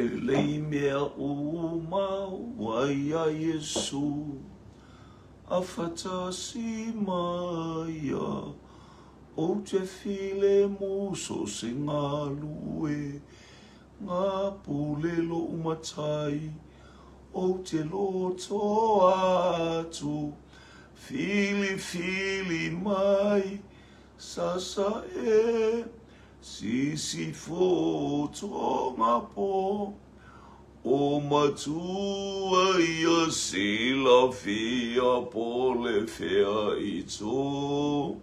lei mea o mau ai a Yesu. A fatasi maia. O te file muso se ngā lue. Ngā pulelo umatai. O te loto atu. Fili mai. Sasa e. Sisi fo tonga po. O matua ia sila fia pole fea ito.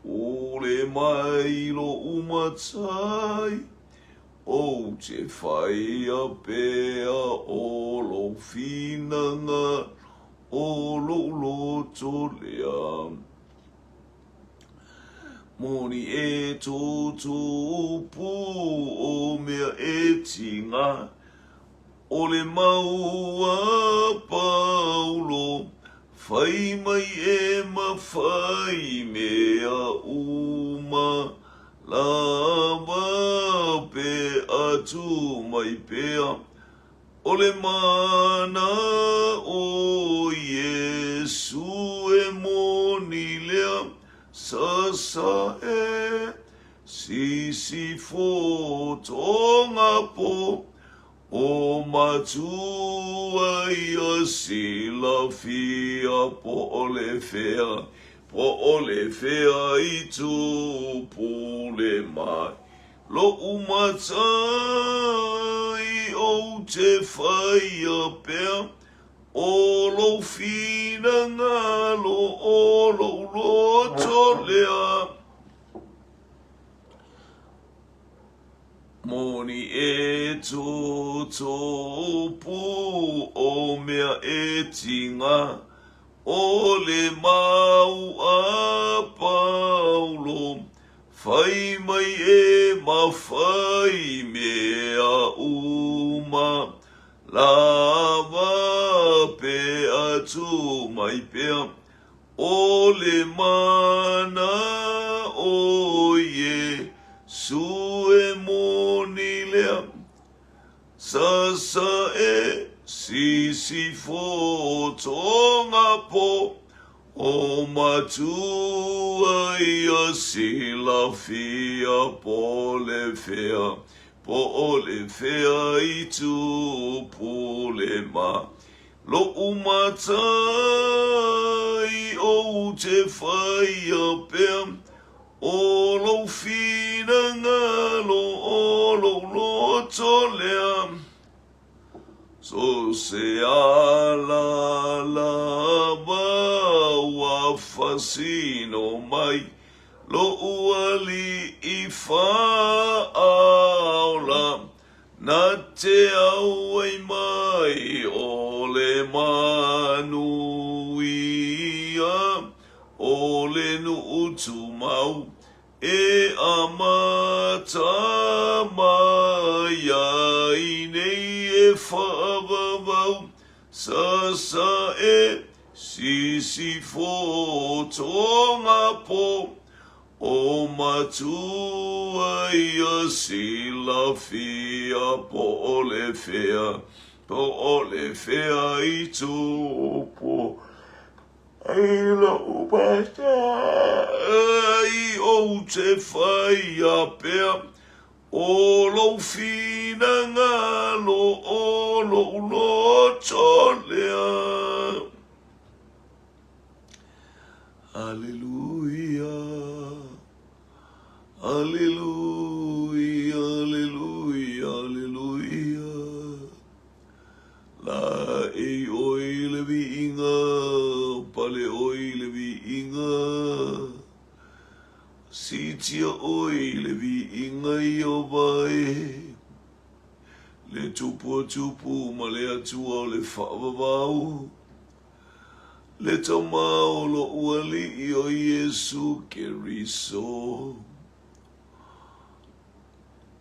Pole mai lo umatai. O te whaia pea o lo finanga. O lo loto lea. Moni e tō pu o mea e tinga. O le maua paulo. Whai mai e mawhai mea uma. Lava pe atu mai pea. O le mana o Yesu e moni lea. Sasa e sisi fo tonga po. O matua ia sila fia po ole fea. Po ole fea i tu pule mai. Lo umatai o te whaia pea. O lo fina ngalo o lo loto lea. Moni e tō pu o mea e tinga. O le mau a paulo. Whai mai e mawhai mea uma. Lava pe atu mai pea. O le mana o Yesu e moni lea. Sasa e sisi fo tonga po. O matua ia sila fia po le fea. Po ole fea i tu pule ma. Lo umatai o te whaia pea. O lo fina ngalo o lo loto lea. So se ala la wa fasino mai. Lo uali I whaaula. Na te auai mai o le manuia. O le nuutu mau. E amata mai ai nei e whaavavau. Sasa e sisi fo tonga po. O matua ia sila fia po ole fea. Po ole fea I tupo. Ai la upata. Ai o te whaia pea. O lo fina ngalo o lo loto lea. Hallelujah. Hallelujah, hallelujah, hallelujah. La e oi le vi inga, pale oi le vi inga. Sitia oi le vi inga I o vai. Le tupu ma le atua o le whaavavau. Le tamao lo uali I o Yesu ke riso.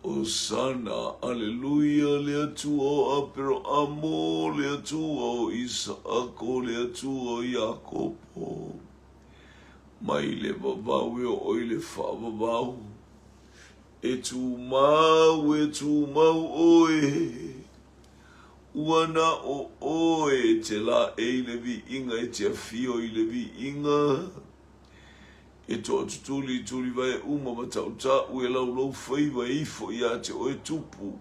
Osana, aleluia, le atua o apero amo, le atua o Isaako, le atua o Iakopo. Mai le vavau e o oi le whaavavau. e tu mau oe. Uana o oe te la e le vi inga e te afio i le vi inga. E to tuli vai uma matau ta ue lau fai vai ifo i a te oe tupu.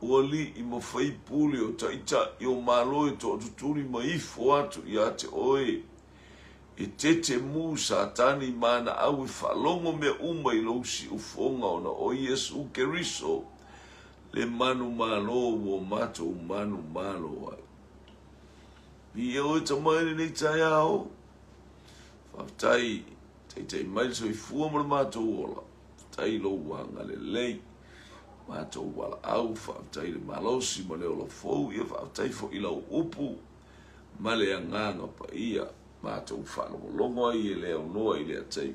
Ua li i mo fai puli o taita i o malo e to tuli ma ifo atu i a te oe. E te mu satani mana au e whalongo me uma i lau si ufonga o na o Yesu Keriso. Le manu malo o matou manu malo ai. Mi e oe tamaine nei tai ao. Whaftai, tei mai so i fua mara matou ola. Tai lo wanga le lei. Matou wala au, whaftai le malosi ma le ola fau. Ia whaftai fo i lau upu. Ma le anganga pa ia. Matou whanongo ai e leo noa i lea tei.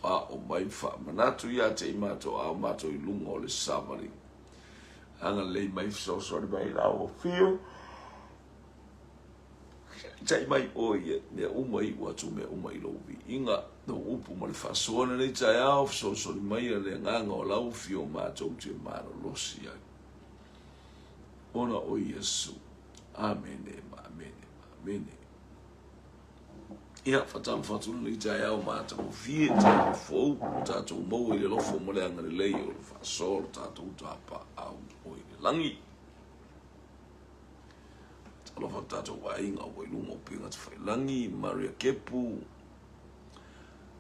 A o mai wha manatu ia tei matou au matou i lunga o le samari. Anga lei mai so sorry mai la o fio. Tai mai o ia me umai watu me umai lo vi. Inga no upu ma le fasona nei tai au so sorry mai le nganga o lau fio matou te maro losi ai. Ona o Yesu. Amen. Amen. Ia fatam fatu nei tai au matou fie te fo tatou mo i le lofo mo le anga le lei o fasol tatou tapa au. Langi. Talofa tato wa inga o ilunga o pinga te whai langi, Maria Kepu,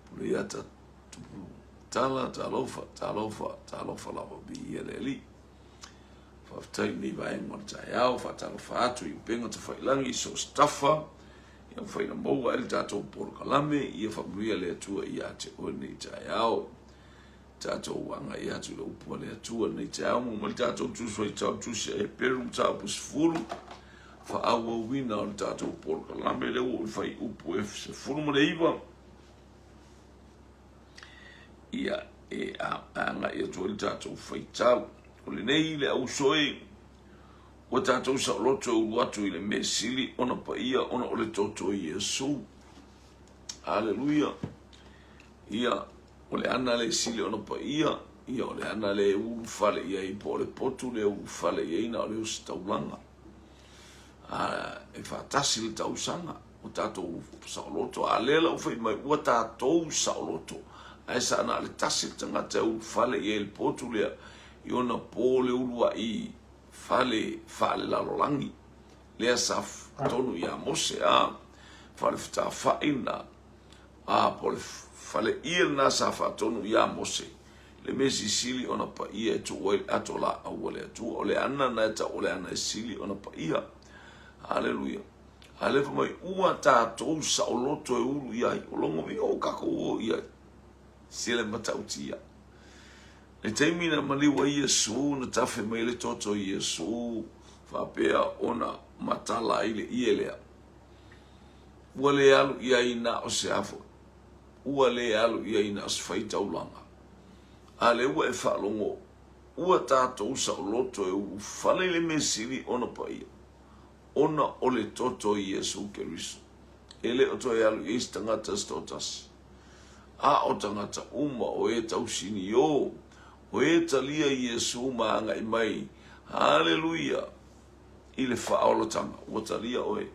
Puleata tupu tala, talofa lava bi ieleli. Whaftai ni vaeng mara tai au, whatalofa atu i pinga te whai langi, so staffa, ia whai na moua ele tato poro kalame, ia whamuia le atua i ate o ni tai au. Tato wanga i atu le upua le atua nei te au mo mali tato tuso i tau tusi e peru tau pusifuru fa awa wina o le tato upua kalame le u fai upu e se furu mo le iwa ia e anga i atua le tato fai tau o le nei le au soe o tato sa loto u atu i le mesili ona pa ia ona o le toto i Yesu. Hallelujah. Ia o le ana le sili ona pa ia o le ana le ulu fale ia i po le potu le ulu fale ia ina o le usi taulanga. E whatasi le tausanga o tātou saoloto. A lela u whai mai ua tātou saoloto. A sa ana le tasi le tangata ulu fale ia i le potu lea i ona po le ulua i fale lalolangi. Lea sa tonu ia mose a fale fita whaina a po le fale ia na sa fatonu ia mose le mesi sili ona pa ia tu oil atola awole tu ole ana na ta ole ana sili ona pa ia. Hallelujah. Alefa mai ua tātou sa o loto e ulu iai o longo mi o kako o iai sile matautia le teimina maliwa Yesu na tafe mai le toto Yesu whapea ona matala ile ielea ua le alu iai na o se afo ua le alu ia ina asfaita ulanga. Ale ua e whalongo. Ua tātou sa o loto e u whale le mesiri ona pa ia. Ona o le toto i Yesu Keriso. Ele o toi alu i tangata stotas. A o tangata uma o e tausini o. O e talia i Yesu maanga i mai. Hallelujah. I le whaolotanga. O talia o e.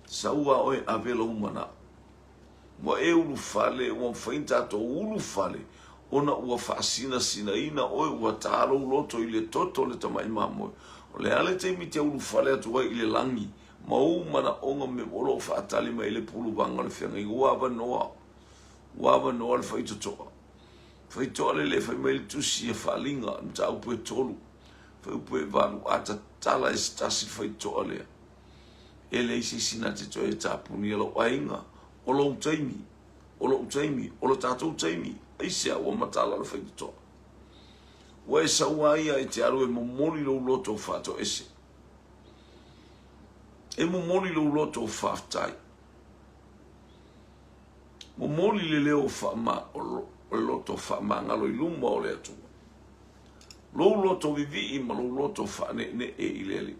Saua o e avelo umana. Wa e ulu fale, ua whainta to ulu fale, ona ua whaasina sina ina oe ua tāro loto i le toto le tamai mamoe. O le ale te miti ulu fale atu wai i le langi, ma u mana onga me olo whaatali ma i le pulu banga le whianga i uawa noa le whaitotoa. Whaitoa le whai mai le tusi e whaalinga, mta upu e tolu, whai upu e valu, ata tala e stasi whaitoa lea. E le isi sina te toi e tāpuni alo ainga, Olo utaimi, olo tātou utaimi, aisea ua matala le whaitotoa. Ua e saua ia e te aru e momoli lo loto whato ese. E momoli lo loto whaftai. Momoli le leo whama o loto whama ngalo i luma o le atu. Lo loto vivi ima lo loto whane ne e ileli.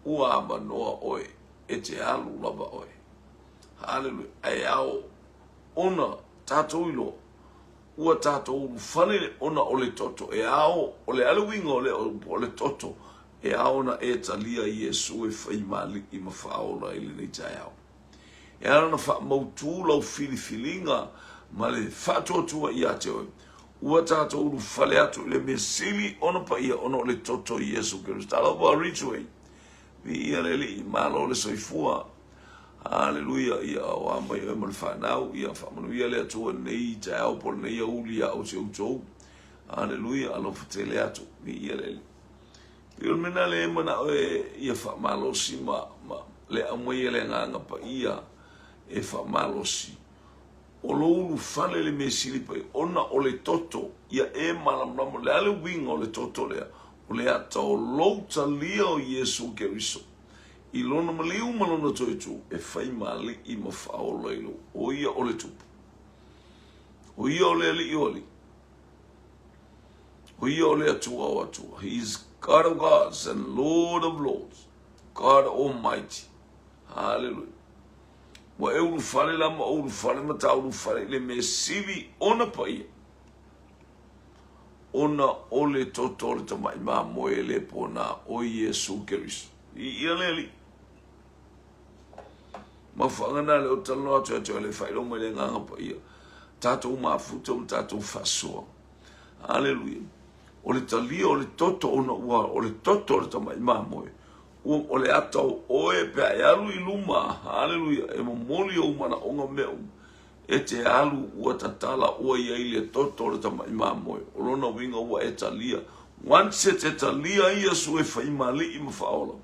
Ua ama noa oe, e te alu lava oe. Hallelujah. Ai ao ona tātou ilo ua tātou ulu fale le ona o le toto e ao o le alewinga o le toto e ao na e talia Iesu e whaimali i mawhaola i le nei tai au. E ana na wha mautu lau filifilinga ma le whatotua i ate oi. Ua tātou ulu fale atu le me sili ona pa ia ona o le toto Iesu Keristo. Tala wa rituei. Vi ia le li malo le soifua. Haleluia ia o ama ia mo le whanau ia whamanuia le atua nei tai au por nei auli au se utou. Haleluia alo fatele atu. Vi ia le li. Pio mena le mana e ia whamalosi ma le amoia le nganga pa ia e whamalosi. O lo ulu fale le me silipai, ona o le toto, ia e malamramo, le ale winga o le toto lea, o le ata o louta lia o Iesu Keriso. I lona maliu malona toitu, e whai mali i mawhao leilo, o ia o le tupu. O ia o le ali i oli. O ia o le atua o atua. He is God of gods and Lord of lords. God Almighty. Hallelujah. Wa e ulu fale lama o ulu fale mata ulu fale le me sili ona pa ia. Ona o le toto le tamai maa moe le pona o Iesu Keriso. I ia le li. Ma whangana le o taloa tua le whailo me le nganga pa ia. Tatou mafuta o tatou fasoa. Hallelujah. O le talia o le toto ona ua o le toto le tamai maa moe. O le atau oe pe ai alu i luma, haleluia, e momoli o umana onga meu, e te alu ua tatala ua iai le toto le tamai mamoe, o lona winga ua e talia, wanse te talia ia su e whaimali i mawhaola,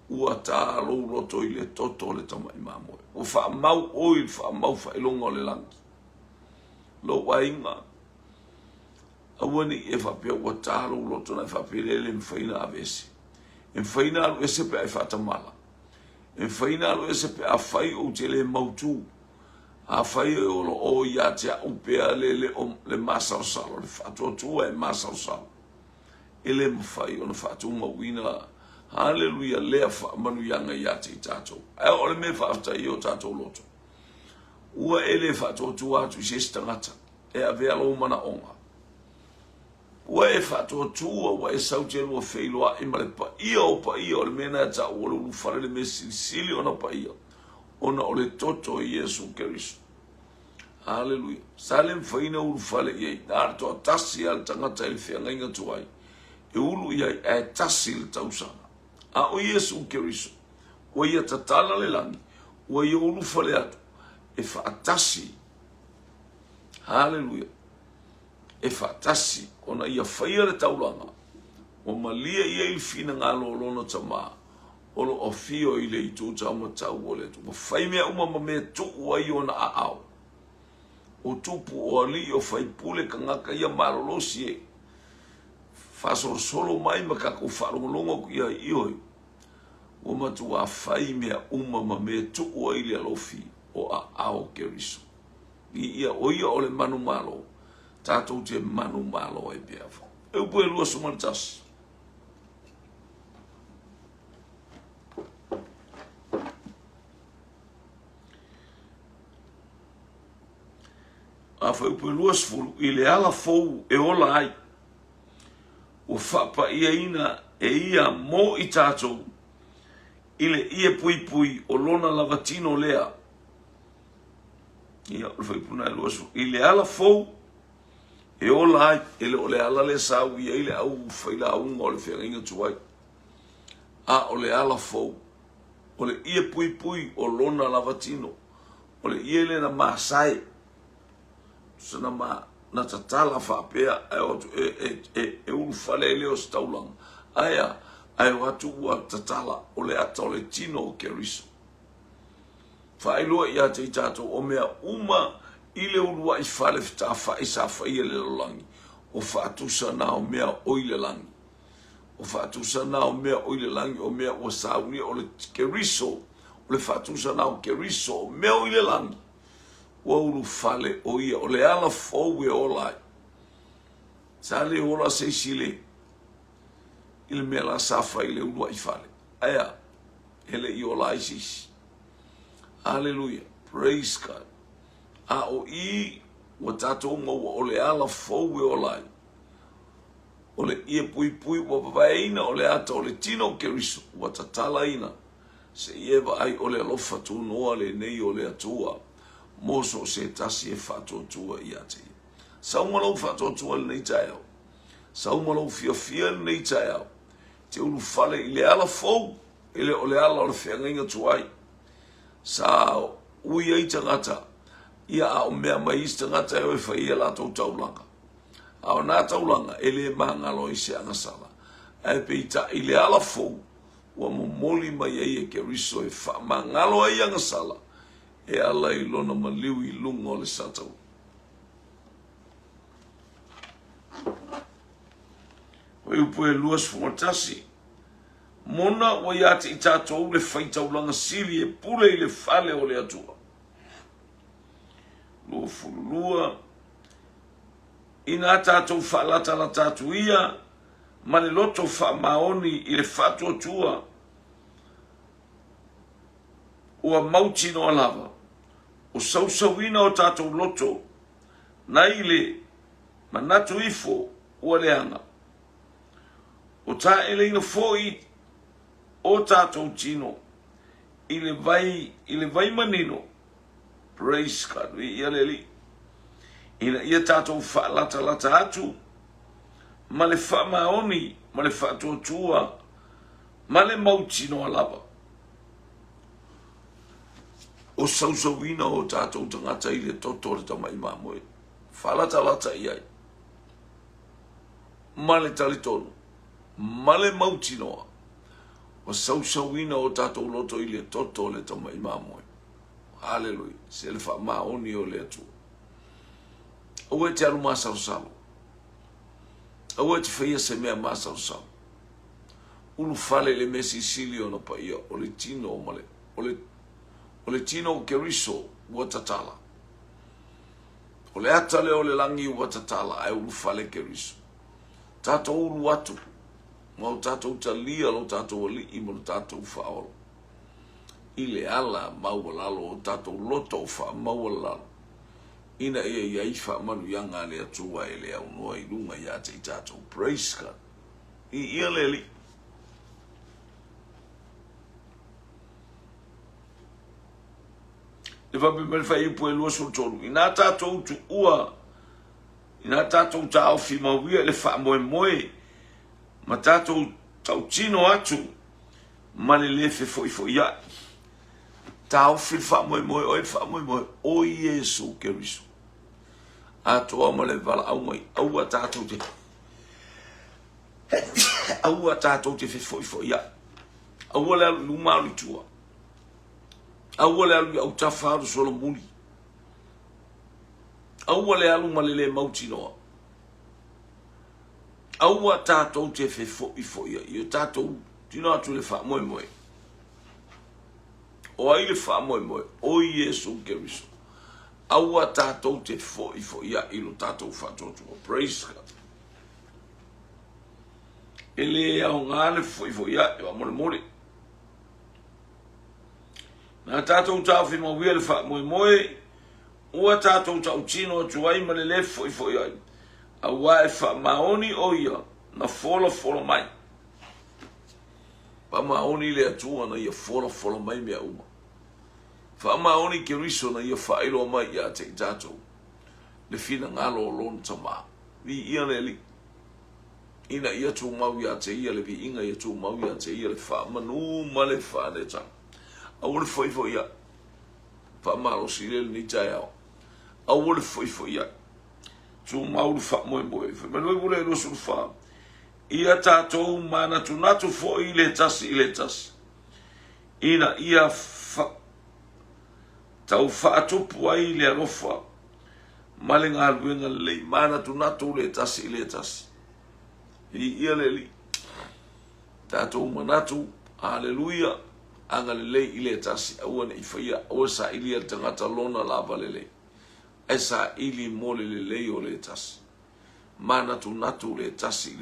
ua ta alo roto i le toto le tamai mamoe, o wha mau oi, wha mau whailonga o le langi, lo wainga, awani e whapea ua ta alo roto na whapea le mwhaina avesi, e whaina alu e sepe ai whatamala. E whaina alu e sepe a whai o te le mautu. A whai o lo o ia te a upea le masausalo. Le whatotua e masausalo. E le mwhai o na whatu mawina. Hallelujah, lea manu yanga ia te i tātou. E o le me whafta i o tātou loto. Ua e le whatotua atu i se stangata. E a vea lo mana onga. Ua e whatotua, ua e saute lua whailoa i mare pa ia o le mena e ta ua lulu whare le me silisili ona pa ia. Ona o le toto i Iesu Keriso. Hallelujah. Salem whaina ulu whare iei. Nāre toa tasi al tangata ili whianga inga tuai. E ulu iei e tasi le tausanga. A o Iesu Keriso. Ua ia tatala le langi. Ua ia ulu whare atu. E whaatasi. Hallelujah. E whaatasi, ona ia whaia le taulanga, o malia ia il fina ngā lorona tamā, o lo ofio i le i tūta ama tau o le tu. Ma whai mea uma mea tuku ai ona a au. O tupu o ali o whai pule ka ngaka ia marolosi e. Whasoro solo mai ma kako wharongolongo ku ia i oi. O matu a whai mea uma mea tuku ai le alofi o a au Keriso. I ia o ia o le manu malo. Tātou te manu malo e pia wha. E upu e lua sumantas. A wha upu e lua sfulu, i le ala fou e ola ai. O whapa ia ina e ia mo i tātou. I le ia pui o lona lavatino lea. Ia, o wha ipuna e lua sfulu. I le ala fou e ola ai, ele o le ala le sau ia ile au whaila unga o le whianga tuai. A o le ala fou, o le ia pui o lona lavatino, o le ia le na masai, sana ma na tatala whapea e ulu whale e leo staulanga. Aia, ai watu ua tatala o le ata o le tino o Keriso. Whailua ia te i tātou o mea uma ile ulua i whale whita whae sa whaia le langi. O whaatusa na o mea oile langi. O whaatusa na o mea oile langi o mea ua sauni o le Keriso. O le whaatusa na o Keriso o mea oile langi. Ua ulu whale o ia o le ala fōu e olai. Sa le ola se sile. Ile mea la sa whae le ulua i whale. Aia, ele i olai sisi. Hallelujah. Praise God. A o I ua tātou maua o le ala fou e o lai. O le ia pui pui ua papaeina o le ata o le tino o Keriso ua tatala ina. Se iewa ai o le alofa tu noa le nei o le atua. Moso se tasi e whatotua i ate. Saumalau whatotua le nei tai au. Saumalau fia le nei tai au. Te ulu fale i le ala fou. Ele o le ala o le whiangainga tuai. Sa ui ai tangata. Ia a o mea mais tangata e whai e la tau taulanga. A o nā taulanga ele e mahangalo i se angasala. E peita i le ala fou. Ua momoli mai e Keriso e wha mahangalo ai angasala. E ala i lona maliu i lunga o le satau. Wai upo e luas fumatasi. Mona wa iate i tātou le whaitaulanga siri e pule i le fale o le atua. Lua fululua. Ina tātou whaalata la tātou ia. Ma le loto wha maoni i le whatu atua. Ua mauti no alava. O sausawina o tātou loto. Nai le manatu ifo ua leanga. O tā ele ina fōi o tātou tino i le vai manino. Praise God. Ia leli. Ina ia tātou whaalata lata atu. Ma le wha maoni, ma le wha tōtua, ma le mauti no alava. O sausawina o tātou tangata i le toto le tamai mamoe. Whalata lata iai. Ma le talitonu. Ma le mauti noa. O sausawina o tātou loto i le toto le tamai mamoe. Hallelujah. Se le wha maoni o le atu. O e te alu masarusalo. O e te whaia se mea masarusalo. Ulu fale le mesi silio na pa ia. O le tino o male. O le tino o Keriso ua tatala. O le atale o le langi ua tatala ai ulu fale Keriso. Tātou ulu atu. Mau tātou talia lo tātou ali i mo tātou whaolo. I le ala maualalo o tātou loto wha maualalo. Ina ia wha manu yanga le atua e le au noa i lunga ia te i tātou. Praise God. I ia le li. E whape mele whai ipu e lua so tolu. I nā tātou tu ua. I nā tātou tāo fi mawia le wha moe moe. Ma tātou tau tino atu. Ma le lefe foi foi ia. Tāo fi wha moe moe. Oi wha moe moe. O Yesu Keriso. Atoa ma le vala au mai. Aua tātou te. Aua tātou te foi foi ia. Aua le alu lumau tua. Aua le alu au tafaru solo muli. Aua le alu malele mauti noa. Aua tātou te foi ia. Io tātou tino atu le wha moe moe. O ai le wha moe moe. O Yesu Keriso. Aua tātou te foi ia. Ilo tātou whatotua. Praise God. Ele au ngāle foi ia. Ewa mole mole. Nā tātou tāu fi mawia le wha moe moe. Ua tātou tāu tino atu ai ma le le foi ai. Aua e wha maoni o ia. Na fola mai. Pa maoni le atua na ia fola mai mea uma. Wha maoni Keriso na ia whaelo mai ia te tātou. Le fina ngalo o lon tama. Vi ia le li. Ina ia tū mau ia te ia le vi inga ia tū mau ia te ia le wha manu ma le wha ne tanga. Awole foi ia. Fa malo sile ni tayao. Awole foi ia. Tu maulu fa moe moe. Fa malo bule no su fa. Ia tātou mana tu natu fo ile tasi. Ina ia fa. Tau fa atupu ai le arofa. Malenga alwenga le mana tu natu le tasi. Ia le li. Tātou manatu. Hallelujah. Anga le ile tasi aua ne ifaia o sa ili al tangata lona lava lele. Esa ili mole lele o le tasi. Mana tu natu le tasi.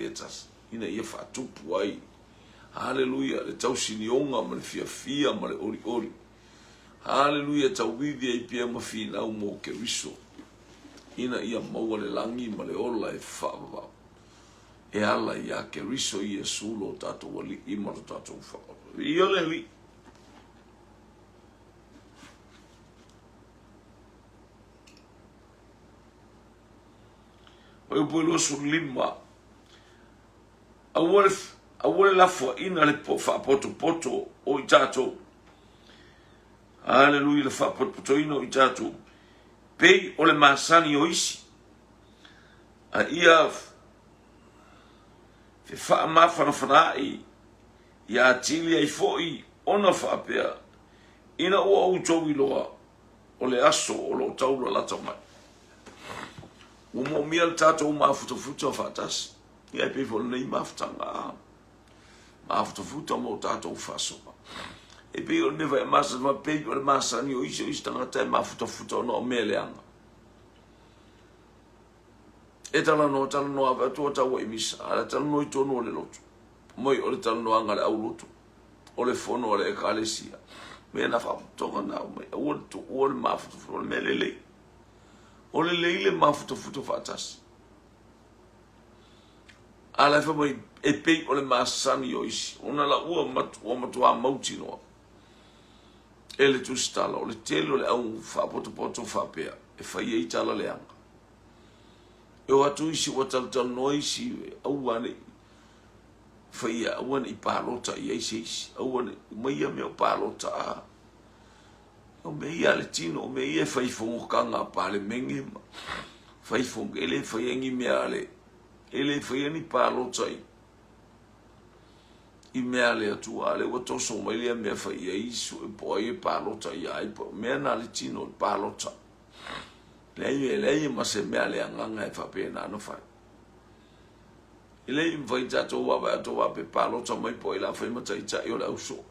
Ina ia whatupu ai. Hallelujah. Le tau sinionga ma le fia ma le ori. Hallelujah. Tau vivi ai pia ma fina au mo Keriso. ina ia maua le langi ma le ola e whaavavau. E ala ia ke riso i e sulo tātou wali i mara tātou whaavavau. I ole li. Oi upo ilo su lima. Awole lafua ina le whaapoto o i tātou. Hallelujah, le whaapoto ina o i tātou. Pei o le masani o isi. A ia fe wha mawhanawhanai ia atili ai foi ona whaapea ina ua utou i loa o le aso o lo taura lata mai. Umo mia le tātou mawhutafuta o whaatasi. Ia pei fo nei mawhutanga. Mawhutafuta mo tātou whasopa. E pei o newa e masa ma pei o le masani o isi tangata e mawhutafuta o no mea leanga. E tala no ava tua tau e misa, ala tala no i tono o le lotu. Moi o le tala no anga le au lotu. O le fono o le ekalesia. Mea na whaputonga nao mai. O le mawhutafuta o le mea lelei. O le leile mawhutafuta whaatasi. Ala e mai e pei o le masani o isi. Ona la ua matua mauti noa. E le tusitala o le tele o le au whapoto whapea. E whai e tala le anga. E o atu isi wa tal no isi au ane faia au ane I palota I isi au ane mai me o palota a o mei ale tino o mei e fai fongo kanga pale menge fai fongo ele fai ngi me ale ele fai ni palota I me ale atu ale o to so mai le me fai isu e poi e palota ai po me na ale tino palota Lei ma se me ale anga e fa pena no fa. Ele vai já to wa pe palo to mai poi la fa ma tai cha yo la uso.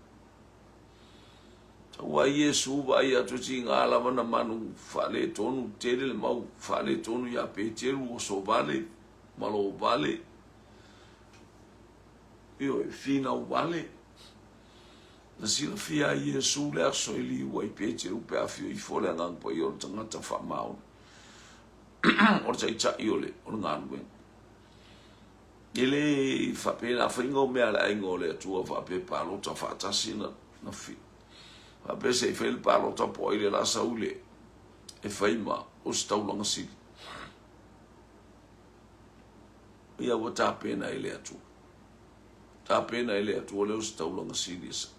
Wa Yesu va ia to tinga ala mana manu fa le tonu tele le mau fa le tonu ya pe telu so vale malo vale. Io fina vale. Na sila fia Yesu le aso ili wa pe telu pe afio I fole ngang po yo tanga ta fa mau. O te cha iole o ngāngue. Ele fa pena whaingo mea la ingo le atua fa pe palota whaatasi na fi. Fa pe se whail palota po ile la saule e whaima o staulanga sili. Ia wa tā pena ile atua. Tā pena ile atua le o staulanga sili esa.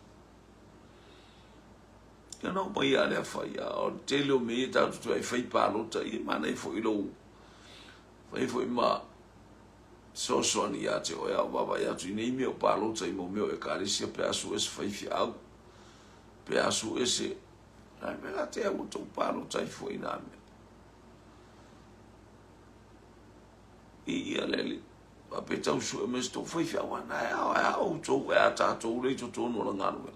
Ia no mai ale a fai o tele o me ta tu ai fai palota I mana I fo ilo fai fo ma so ni ya te o ya baba ya tu nei me o palota I mo me e karisia pe asu es fai fiau pe asu ese ai me la te o to palota I fo ina me ia leli pa pe tau su me sto fai fiau na ya o to ya ta to le to no la nganu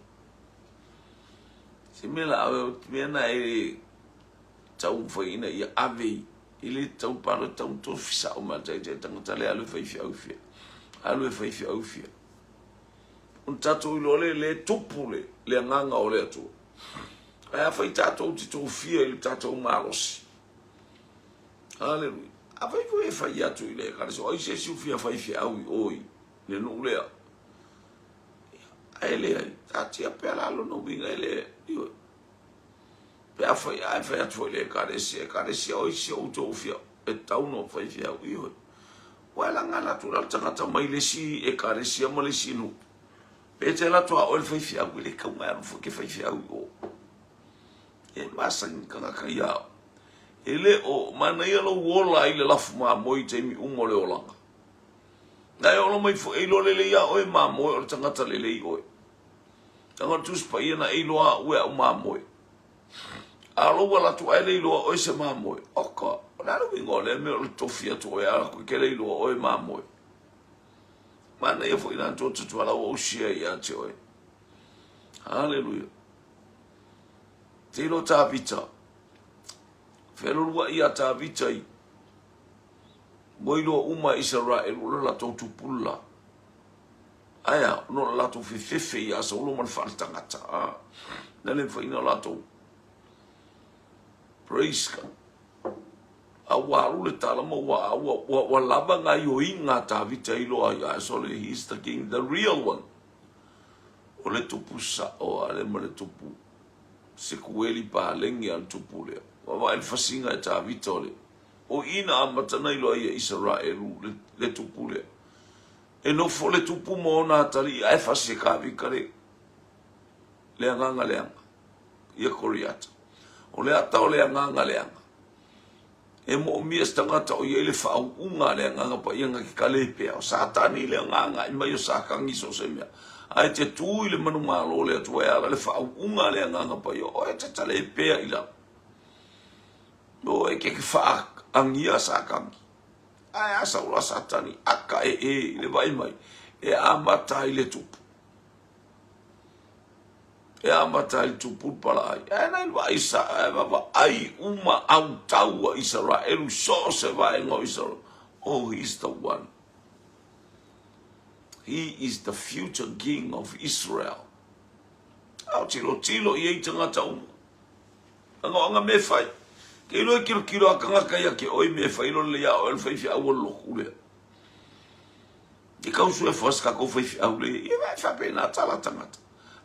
Se me la me na e tau foi ina ia ave ele tau para tau to fisa o ma tai tanga tale alu fai fia ufia alu fai fia ufia un tato le tupule le nganga o le tu ai fai tato ti to fia il tato malos aleluia a fai fai atu ile ka so ai se fia fai fia oi le no le ele tati a pela lo no vinga ele io pe fai atu le karesia oi se o to fia e tau no fai fia io wala ngala tu la tanga mai le si e karesia mo le sinu pe te la tua o fai fia le ka ma fo ke fai fia o e masa nga ka ia ele o mana ia lo wola ile la fuma mo I te mi umo le olanga na o lo mai fo e lo le ia o e ma mo o tanga tale le o tanga tu spa ia na e lo a we o ma mo a lo wala tu ele lo o se ma mo oka na lo vingo le me o to fia to ya ko ke le lo o e ma mo mana ia fo ina to tu ala o shia ia te o hallelujah te lo ta vita Felo wa ia ta vita I Moilo uma Israel o la to tupula aya no la to fefe ia so lo man falta ngata na le fa ina la to praise God Awaru le talama wa lava nga yo inga tavita ilo ya sole he's the king, the real one. O le tupu sa o ale ma le tupu se kueli pa lengi al tupu le. Wa el fasinga e tavita ole. O ina amatana ilo ya Israelu le tupu le. E no fo le tupu mo na tali ai fasika vikare. Le anga leanga. Ia koriata. O le ata o le anga leanga. E mo mia stangata o yele fa unga le anga pa yanga ki kalepe o satani le anga I mai o sakangi so semia ai te tu ile manu malo le tu ala le fa unga le anga pa yo o te tale pe ila no e ke fa angia sakangi ai asa ula satani aka le vai mai e amata ile tu e amata il tupu pala ai nai vai sa ai uma au tau Israel so se vai no Israel. Oh, he's the one. He is the future king of Israel. Au tilo i tanga tau anga me fai ke lo kilo akanga kaya ke oi me fai lo le ya o el fai fi au lo kule di kausu e foska ko fai fi au le I vai fa pena tala tangata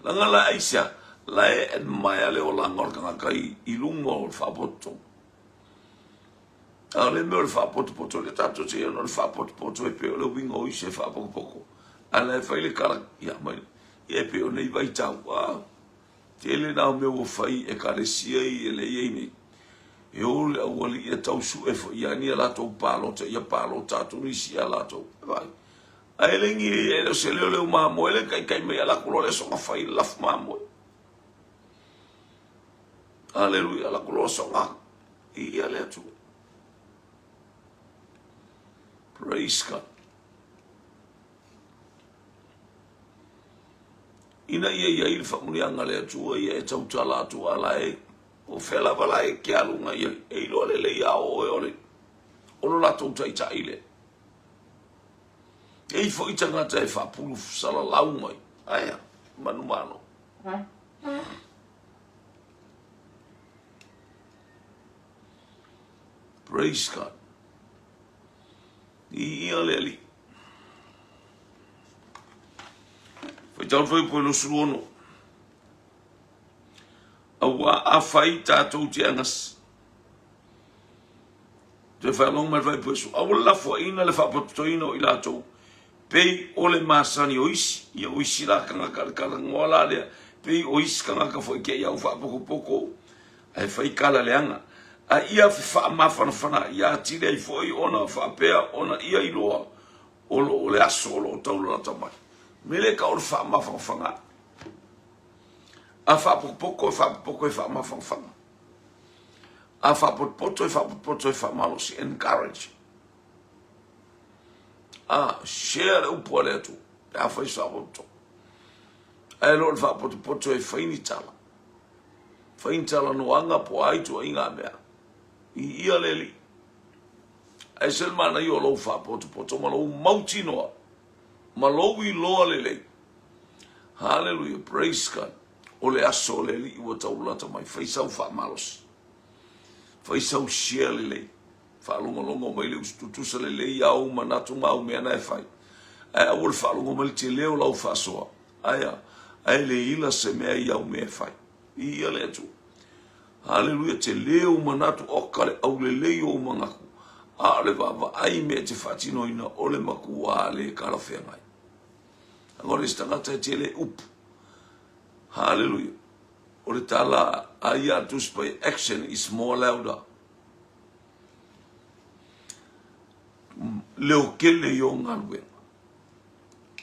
langa la aisa la e mai le o langa kanga kai I lungo fa poto ale me fa poto le tato se no fa poto e pe le wingo I se fa poco ale fa le kala ya mai e pe o nei vai tau tele na me o fai e karesia I le yeni e o le wali e tau su e fo ya ni la to palo te ya palo tato ni si ala to vai ai lengi e se le ma mo le kai me ala kulo le so ma fai laf ma mo Aleluia, la glosonga. I ale tu. Praise God. Ina ia il fa mulianga le tu ia e tau tala tu ala e o fela bala e ke alunga ia e lo le ia o e ole. Ono la tau tai tai le. E fo I tangata e fa pulu sala lau mai. Aia, manu. Praise God. I ale ali. Foi tau foi po lo suono. Awa a fai tatou te angas. Te fai long mai vai po su. Awa la fo ina le fa potoino I latou. Pei ole masani o isi. Ia o isi la kanga kala ngola le. Pei o isi kanga ka foi ke ia fa poko. Ai fai kala le anga. A ia fa mafana ia tire I foi ona fa pea ona ia iloa o le asolo tau la tamai mele ka o fa mafana a fa poko e fa mafana a fa poto e fa malos encourage a share o poleto a fa sa poto a lo fa poto e fa initala no anga po ai tu inga mea I ia leli. Ai sel mana I o lo fa poto ma lo mauti noa. Ma lo I loa lele. Hallelujah, praise God. O le aso leli I wa taulata mai. Fai sau fa malos. Fai sau share lele. Fa longo mai le ustutusa lele I au manatu mau mea na e fai. Ai awol fa longo mai te leo lau fa soa. Ai le ila se mea I au mea fai. I ia le tu. Hallelujah, te leo manatu okale au le leo mangaku. A le baba ai me te fatino ina ole maku a le kalafea mai. Agora istangata te le up. Hallelujah. O le tala aia tus by action is more louder. Leo kele yo ngalwe.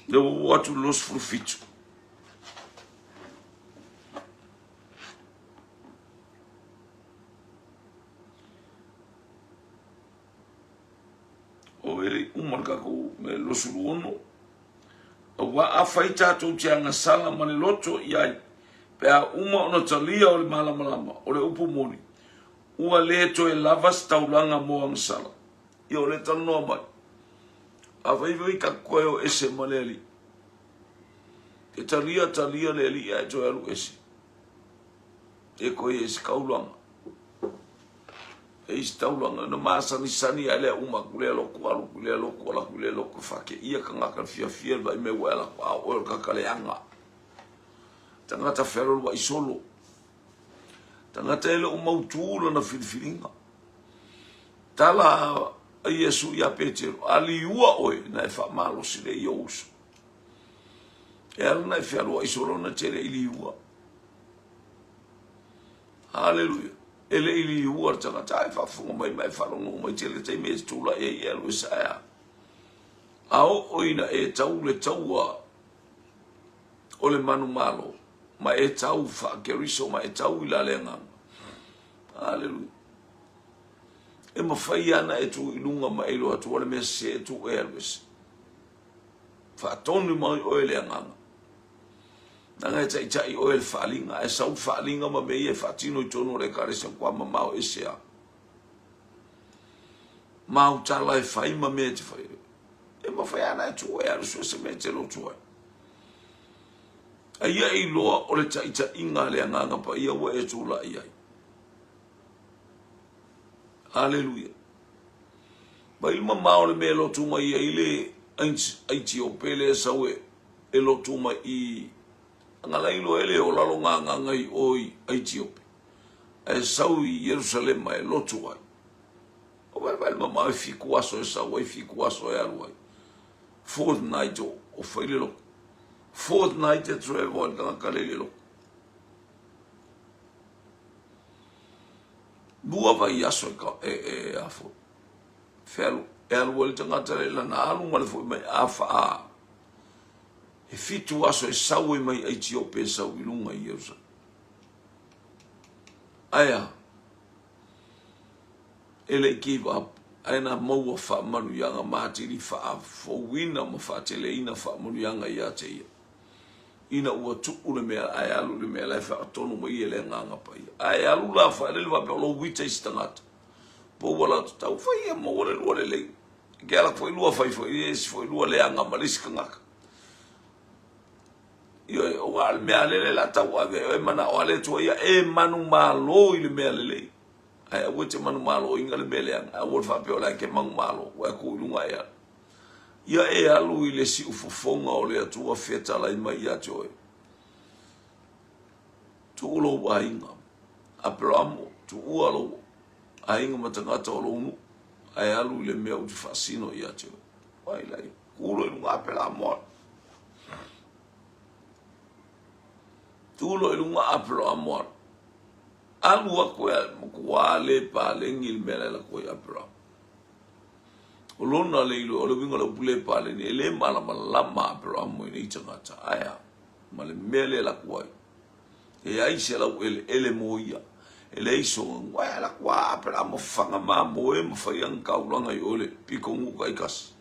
Leo watu los frufitu. O ele umarka ko me lo suruono wa afai tatou te anga sala mane loto iai pe a uma ona talia o le malama o le upu moni ua le to e lavas taulanga mo ang sala I o le tanoa mai avai ka koe o ese maleli e talia le li e to alu ese e koe ese kaulanga e staulanga na masani sani ale uma kule loko alu kule loko fake ia kanga ka fia ba me wela pa o ka kaleanga tangata fero wa isolo tangata ele uma utulo na filfilinga tala Yesu ya Petero ali ua oi na fa malo sile yous na fero isolo na tere ili ua hallelujah ele ili ua tangata fa funga mai fa no mai tere te mes tula e elu saya ao oina e taule taua ole manu malo ma e tau fa keriso ma e tau ila lenga hallelujah e mawhai ana e tu ilunga ma ilo atu wale mea se e tu Elvis. Wha tonu mai oele anganga. Nanga e tai oele whaalinga, e sau whaalinga ma mei e whaatino i tono re kare sa kwa mamao e sea. Mau tala e whai ma mea te whai. E mawhai ana e tu Elvis se mea te lo tua. A ia i loa ole tai inga le anganga pa ia wa e tu la iai. Hallelujah. Ba ilma maole me lo tuma I ile aiti o pele sawe e lo tuma I ngala ilo ele o lalo nganga ngai oi aiti o e sau I Jerusalem mai lo tuai. O ba ilma ma fiku aso e sawe fiku aso e aluai. Fortnight o faile lo. Fortnight e travel nganga kalele lo. Bua vai aso e afo. Felo e alu ele tangata la na alu ngale foi mai afa e fitu aso e sawe mai Ethiopia sau ilunga I Jerusalem. Aya ele give up aina mau fa manu yanga matiri fa fo wina mo fa tele ina fa manu yanga ya te ina ua tuku le mea ai alu le mea lai wha atonu mo I ele nganga pai. Ai alu la wha ele wa pe lo wita I stangata. Po wala tu tau whai e mo wale lua le lei. Ke ala fwai lua whai fwai esi fwai lua le anga malisi ka ngaka. Io e o al mea lele la tau ave e mana o ale tua ia e manu malo I le mea le lei. Ai a wete manu malo inga le mea le anga. A wale wha pe o lai ke manu malo. Wa ku ilunga e ala. Ia e alu I le si ufofonga o le atua whetala I mai ia joe. Tu ulo wa inga. Abramo, tu ualo. A inga matangata o lonu. Ai alu le mea uti fasino ia joe. Wai lai. Kulo ilunga apela moa. Tu ulo ilunga apela moa. Alu a koe le pa le ngil mele la koe apela. O lona le ilo, o le winga la upule pale ni, ele mala lama pero amo I tangata, aya, ma le mele la kuai. E aise la ele moia, ele iso, wai la kua, pero amo fanga ma moe, ma fai ang kaulanga I ole, piko ngu kai kas.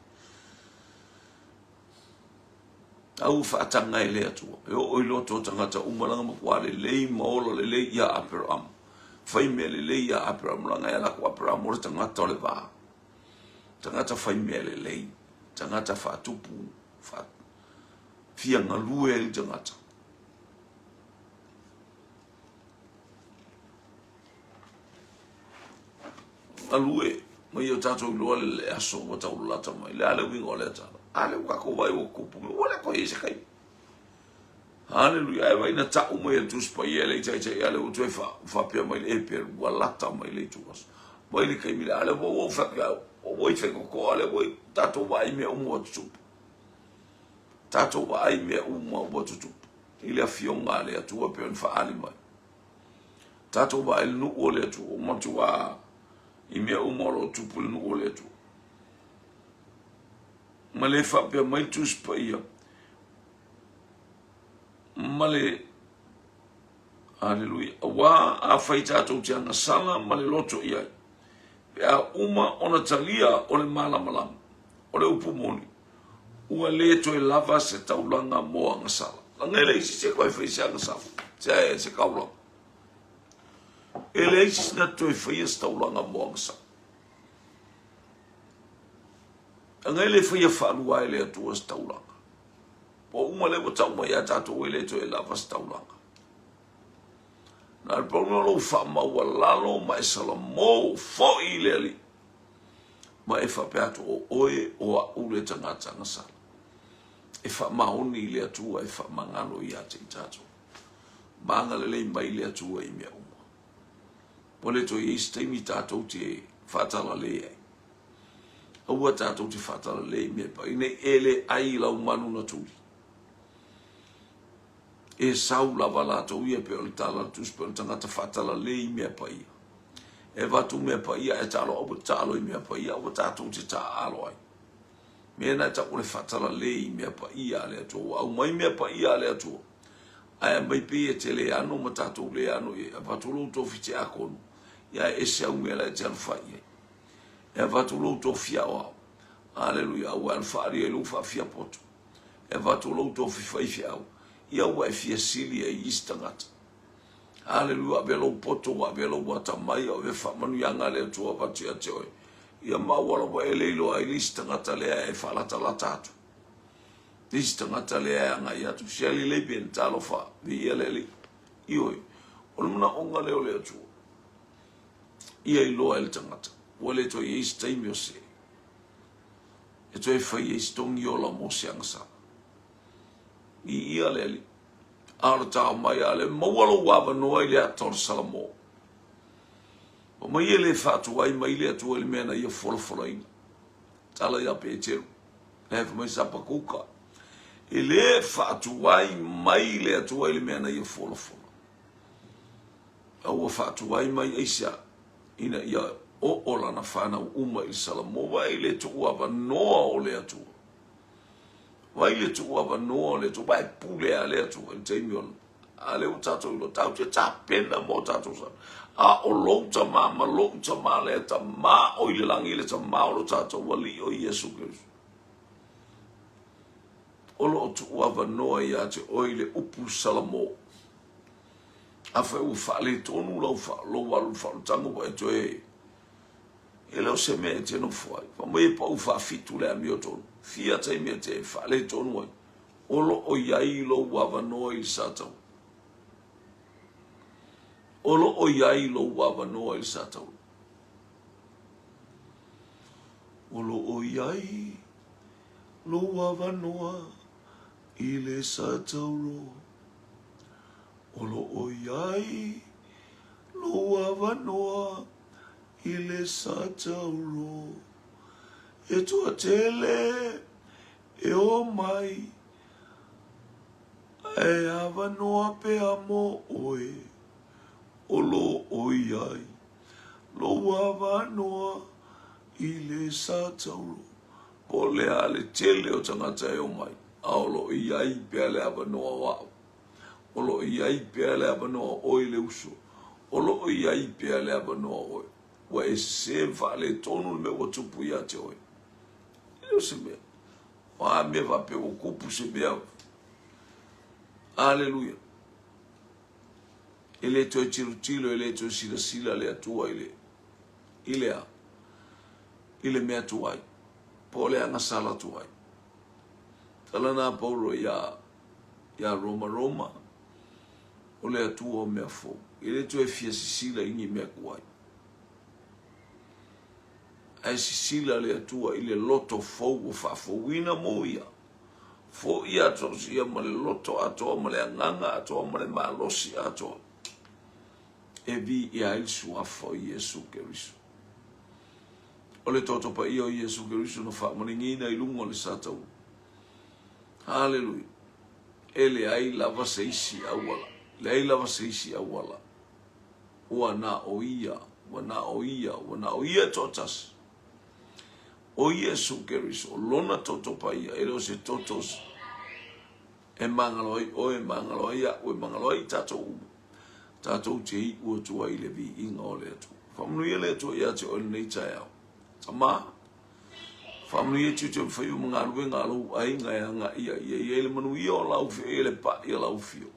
Au whaatanga ele atua, e o ilo to tangata umalanga ma kua le lei maolo le lei ia apero amo. Fai me le lei ia apero amo, langa ia la kua apero amo, le tangata o le vaa. Tangata fai mea le lei, tangata whaatupu, fia ngalue le tangata. Ngalue, mai o tato I loa le aso wa tau lata mai, le ale wingo le tala. Ale wako vai o kupu, me wale ko ese kai. Hallelujah, e vai na tau mai le tuspa I ele, tai ale o tue whapea mai le eper, wa lata mai le tuas. Mai le kai mile, ale wo whapea, o voi feko ko ale voi tato vai me umo tutup tato vai me umo tutup ile afionga ale atua pe on fa ali mai tato vai no ole tu o matua I me umo lo tupu no ole tu male fa pe mai tu spaia male hallelujah wa a fai tato tianga sala male loto ia a uma ona talia o le malamalam o le upumoni ua le to e lava se taulanga mo anga sala langa ele isi se koe fai se anga sala se kaulanga ele isi na to e fai se taulanga mo anga sala anga ele fai a whanua ele atua se taulanga po uma le tau mai a tato ele to e lava se taulanga Na pongo lo fa ma walalo ma salamo fo ileli. Ma e fa peato o oe o a ule tangata ngasala. E fa maoni le atua e fa mangalo ia te tato. Manga le mai le atua I mea uma. Pole to I steimi tato te fatala le ai. Aua tato te fatala le mea pa. Ine ele ai la umanu na tuli. E sau lava lato ia pe o le tala tus pe o tangata fatala le mea pa ia. E vatu mea pa ia e talo o talo I mea pa ia o tato te ta alo ai. Mea na ta o le fatala le mea pa ia le atua. Au mai mea pa ia le atua. Ai mai pe te le ano ma tato le ano e vatu lo to fiti akonu. Ia e se au mea le te alfa ia. E vatu lo to fia o. Aleluia. Au alfa e lo fa fia poto. E vatu lo to fia fia au. Ia ua e fia sili e istangata. Aleluia, velo poto wa velo wata mai o e whamanu yanga le tua vatu ya te oe. Ia mawala wa e leilo ai listangata lea e whalata la tatu. Listangata lea anga i atu. Siali le pien talo wha, vi ia leli. Ioi, ole muna onga leo le tua. Ia I loa ele tangata. Wale to i istaimi o se. E to e whai e istongi o la mo se angasa. I ia leli. Ara tā mai ale mawalo wava noa I le ator salamo. O mai ele fatu ai mai le atu ele mena ia fola ina. Tala ia pe teru. Nef mai sapa kuka. Ele fatu ai mai le atu ele mena ia fola. Au fatu ai mai aisia ina ia o ola na fana uma I salamo wa ele tu wava noa o le atu. Vai le tu ava no le tu vai pule ale tu el temion ale o tato lo tau te tapena mo tato sa a o lonta ma le ta ma o ile langi le ta ma o tato wali o Yesu Kristo o lo tu ava no ia te o ile upu salamo a fa u fa le tonu lo fa lo walu fa tango e to e ele o se me te no foi fa me pa u fa fitu le mi o tonu fia te me te fa le tonu ai o lo o iai lo wava no I satau o lo o iai lo wava no I satau o lo o iai lo wava no I le satau ro o lo o iai lo wava no I le satau ro e tua tele e o mai e ava noa pe amo oe o lo o iai lo ava noa I le satauro po le ale tele o tangata e o mai a o lo iai pe le ava noa wao o lo iai pe le ava noa oe le uso o lo iai pe le ava noa oe wa e se vale tonu me o tupu ia te oe eu se mea wa me va pe o kupu se mea aleluia ele to tilo ele to sila le atua ile mea tuai po le anga sala tuai talana paulo ya Roma o le atua o mea fo ile to e fia sila ingi mea kuai ai sila le atua ile loto fo fa fo wina mo ia fo ia to sia ma le loto ato ma le nganga ato ma le malosi ato e vi ia il suo fo Yesu Kristo o le toto pa io Yesu Kristo no fa maningina I lungo le satau haleluia ele ai lava seisi awala le ai lava seisi awala wana oia totas o Yesu Kristo lona toto pa ia ele se totos e mangaloi o mangaloi tato te o tua ile vi inga o le atu famnu ile to ia te o nei tai tama famnu ia te fai o mga ruenga lo ai nga ia ele manu ia o lau fe ele pa ia lau fio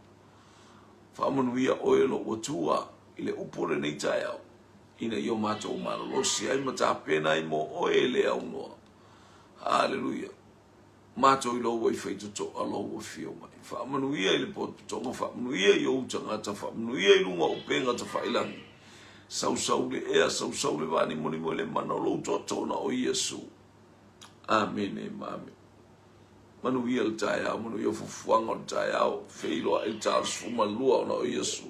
famnu ia o ele o tua ile upore nei tai ina yo mato malo lo si ai mata pena I mo o ele au no haleluia mato I lo wai fai to a lo wa fio mai fa manu ia le pot to fa manu ia yo tanga ta fa manu ia lunga o penga ta fa ilang sau le vani moni mo le manolo to na o Yesu amen amen manu ia le tai au manu ia fufuanga le tai au feilo ai Charles Fumalua na o Yesu